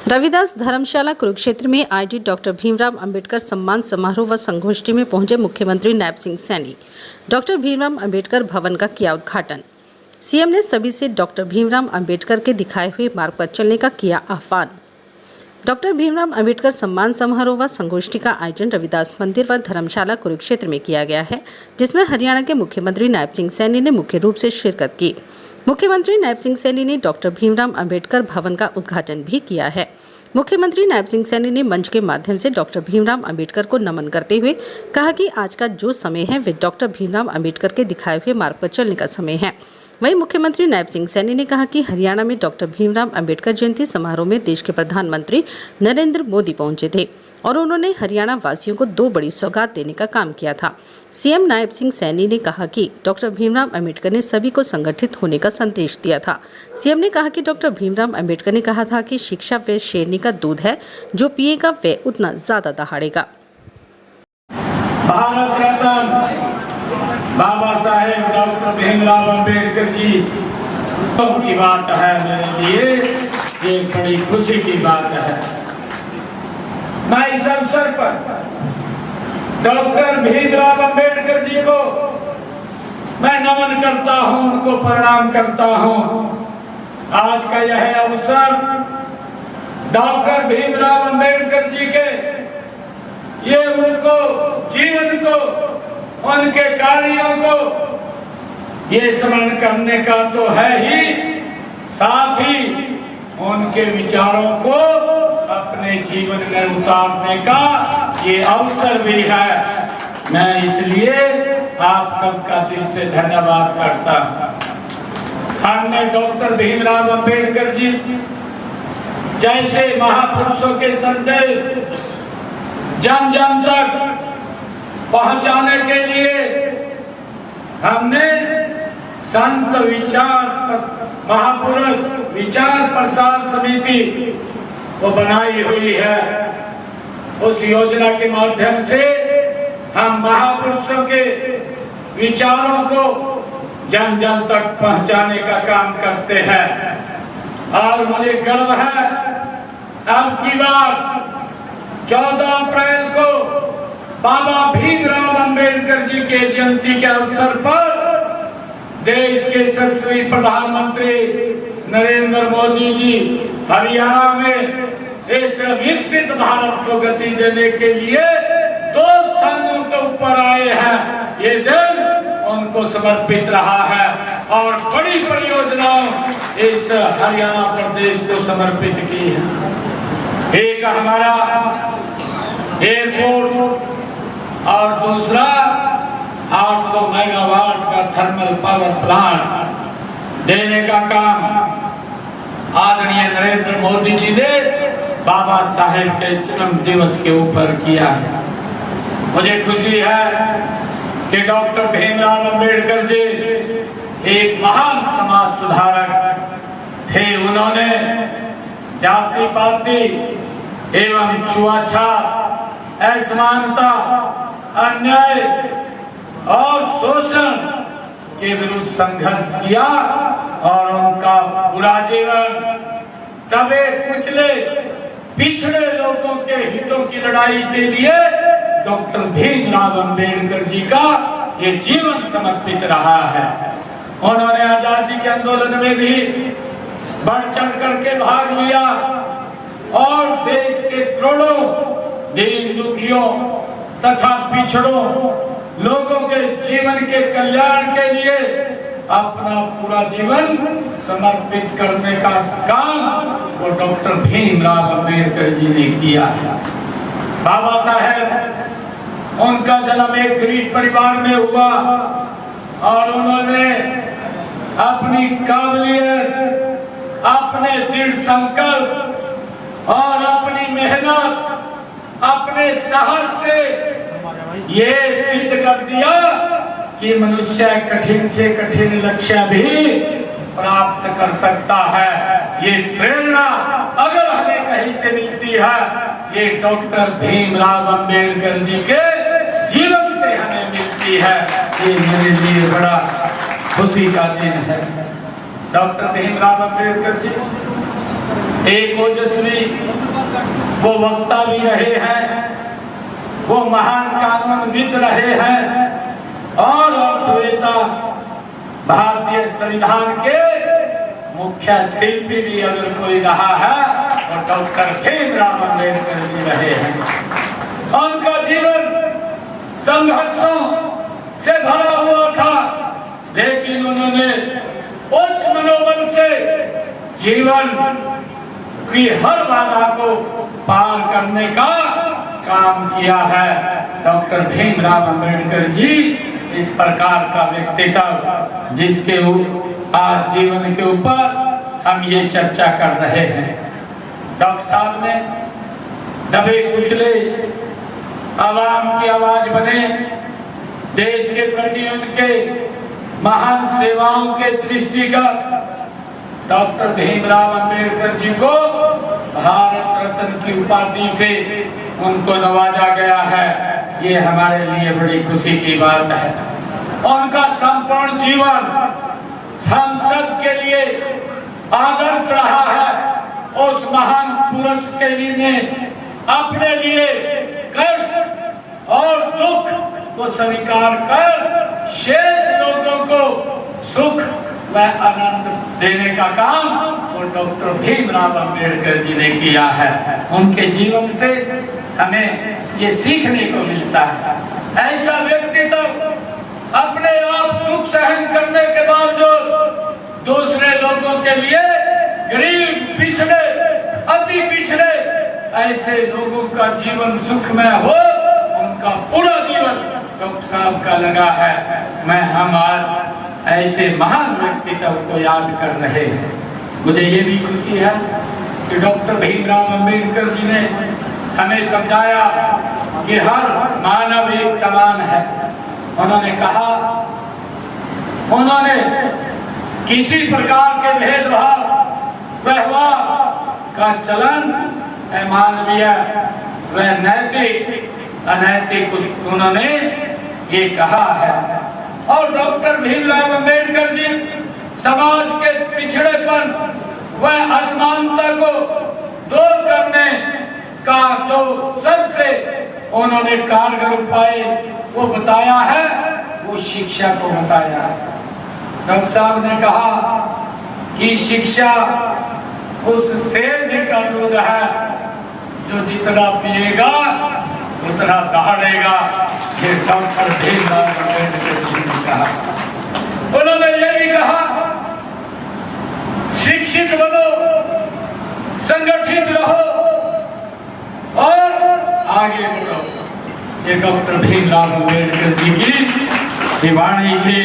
रविदास धर्मशाला कुरुक्षेत्र में आयोजित डॉक्टर भीमराव अंबेडकर सम्मान समारोह व संगोष्ठी में पहुंचे मुख्यमंत्री नायब सिंह सैनी। डॉक्टर भीमराव अंबेडकर भवन का किया उद्घाटन। सीएम ने सभी से डॉक्टर भीमराव अंबेडकर के दिखाए हुए मार्ग पर चलने का किया आह्वान। डॉक्टर भीमराव अंबेडकर सम्मान समारोह व संगोष्ठी का आयोजन रविदास मंदिर व धर्मशाला कुरुक्षेत्र में किया गया है, जिसमें हरियाणा के मुख्यमंत्री नायब सिंह सैनी ने मुख्य रूप से शिरकत की। मुख्यमंत्री नायब सिंह सैनी ने डॉक्टर भीमराव अंबेडकर भवन का उद्घाटन भी किया है। मुख्यमंत्री नायब सिंह सैनी ने मंच के माध्यम से डॉक्टर भीमराव अंबेडकर को नमन करते हुए कहा कि आज का जो समय है वे डॉक्टर भीमराव अंबेडकर के दिखाए हुए मार्ग पर चलने का समय है। वहीं मुख्यमंत्री नायब सिंह सैनी ने कहा कि हरियाणा में डॉक्टर भीमराव अंबेडकर जयंती समारोह में देश के प्रधानमंत्री नरेंद्र मोदी पहुंचे थे और उन्होंने हरियाणा वासियों को 2 बड़ी सौगात देने का काम किया था। सीएम नायब सिंह सैनी ने कहा कि डॉक्टर भीमराव अंबेडकर ने सभी को संगठित होने का संदेश दिया था। सीएम ने कहा कि डॉक्टर भीमराव अंबेडकर ने कहा था कि शिक्षा व शेरनी का दूध है, जो पिएगा वह उतना ज्यादा दहाड़ेगा। भारत रत्न बाबा साहेब डॉक्टर भीमराव अंबेडकर जी की बात है, मेरे लिए ये बड़ी खुशी की बात है। मैं इस अवसर पर डॉक्टर भीमराव अंबेडकर जी को मैं नमन करता हूं, उनको प्रणाम करता हूं। आज का यह अवसर डॉक्टर भीमराव अंबेडकर जी के ये उनको जीवन को, उनके कार्यों को ये स्मरण करने का तो है ही, साथ ही उनके विचारों को अपने जीवन में उतारने का ये अवसर भी है। मैं इसलिए आप सबका दिल से धन्यवाद करता हूं। हमने डॉक्टर भीमराव अंबेडकर जी जैसे महापुरुषों के संदेश जन जन तक पहुंचाने के लिए हमने संत विचार महापुरुष विचार प्रसार समिति को बनाई हुई है। उस योजना के माध्यम से हम महापुरुषों के विचारों को जन जन तक पहुंचाने का काम करते हैं और मुझे गर्व है अब की बार 14 अप्रैल को बाबा भीमराव अंबेडकर जी के जयंती के अवसर पर देश के यशस्वी प्रधानमंत्री नरेंद्र मोदी जी हरियाणा में इस विकसित भारत को गति देने के लिए 2 स्थानों के ऊपर आए हैं। ये दिन उनको समर्पित रहा है और बड़ी परियोजनाओं इस हरियाणा प्रदेश को समर्पित की है। एक हमारा एयरपोर्ट और दूसरा 800 मेगावाट का थर्मल पावर प्लांट देने का काम आदरणीय नरेंद्र मोदी जी ने बाबा साहेब के जन्म दिवस के ऊपर किया है। मुझे खुशी है कि डॉक्टर भीमराव अंबेडकर जी एक महान समाज सुधारक थे। उन्होंने जाति पाति एवं छुआछूत, असमानता, अन्याय और शोषण के विरुद्ध संघर्ष किया और उनका पूरा जीवन दबे कुचले पिछड़े लोगों के हितों की लड़ाई के लिए डॉक्टर भीमराव अंबेडकर जी का ये जीवन समर्पित रहा है। उन्होंने आजादी के आंदोलन में भी बढ़ चढ़ करके भाग लिया और देश के करोड़ों दीन दुखियों तथा पिछड़ों लोगों के जीवन के कल्याण के लिए अपना पूरा जीवन समर्पित करने का काम वो डॉक्टर भीमराव अंबेडकर जी ने किया है। बाबा साहेब उनका जन्म एक गरीब परिवार में हुआ और उन्होंने अपनी काबिलियत, अपने दृढ़ संकल्प और अपनी मेहनत, अपने साहस से ये सिद्ध कर दिया कि मनुष्य कठिन से कठिन लक्ष्य भी प्राप्त कर सकता है। ये प्रेरणा अगर हमें कहीं से मिलती है, ये डॉक्टर भीमराव अंबेडकर जी के जीवन से हमें मिलती है। ये मेरे लिए बड़ा खुशी का दिन है। डॉक्टर भीमराव अंबेडकर जी एक ओजस्वी वो वक्ता भी रहे हैं, वो महान कानूनविद रहे हैं और अर्थवेता, भारतीय संविधान के मुख्य शिल्पी भी अगर कोई रहा है और डॉक्टर भीमराव अम्बेडकर जी रहे हैं। उनका जीवन संघर्षों से भरा हुआ था, लेकिन उन्होंने उच्च मनोबल से जीवन की हर बाधा को पार करने का काम किया है। डॉक्टर भीमराव अम्बेडकर जी इस प्रकार का व्यक्तित्व जिसके आज जीवन के ऊपर हम ये चर्चा कर रहे हैं। डॉक्टर साहब ने दबे कुचले आवाम की आवाज बने, देश के प्रति उनके महान सेवाओं के दृष्टिगत डॉक्टर भीमराव अम्बेडकर जी को भारत रत्न की उपाधि से उनको नवाजा गया है। ये हमारे लिए बड़ी खुशी की बात है। उनका संपूर्ण जीवन हम सब के लिए आदर्श रहा है। उस महान पुरुष के लिए अपने लिए कष्ट और दुख को स्वीकार कर शेष लोगों को सुख व आनंद देने का काम और डॉक्टर भीमराव अम्बेडकर जी ने किया है। उनके जीवन से हमें ये सीखने को मिलता है। ऐसा व्यक्तित्व अपने आप दुख सहन करने के बावजूद दूसरे लोगों के लिए गरीब, पिछड़े, अति पिछड़े ऐसे लोगों का जीवन सुखमय हो, उनका पूरा जीवन डॉक्टर साहब का लगा है। हम आज ऐसे महान व्यक्तित्व को याद कर रहे हैं। मुझे ये भी खुशी है कि डॉक्टर भीमराव अम्बेडकर जी ने हमें समझाया कि हर मानव एक समान है। उन्होंने कहा, उन्होंने किसी प्रकार के भेदभाव व्यवहार का चलन मानवीय व नैतिक अनैतिक उन्होंने ये कहा है। और डॉक्टर भीमराव अम्बेडकर जी समाज के पिछड़ेपन व असमानता को दूर करने का जो सबसे उन्होंने कारगर उपाय वो बताया है, वो शिक्षा को बताया है। डॉक्टर साहब ने कहा कि शिक्षा उस शेर का दूध है जो जितना पिएगा उतना दहाड़ेगा। ये डॉक्टर भीमराव अम्बेडकर जी ने कहा। उन्होंने ये भी कहा, शिक्षित बनो, संगठित रहो और आगे बढ़ो। ये डॉक्टर भीमराव अम्बेडकर जी की वाणी थी।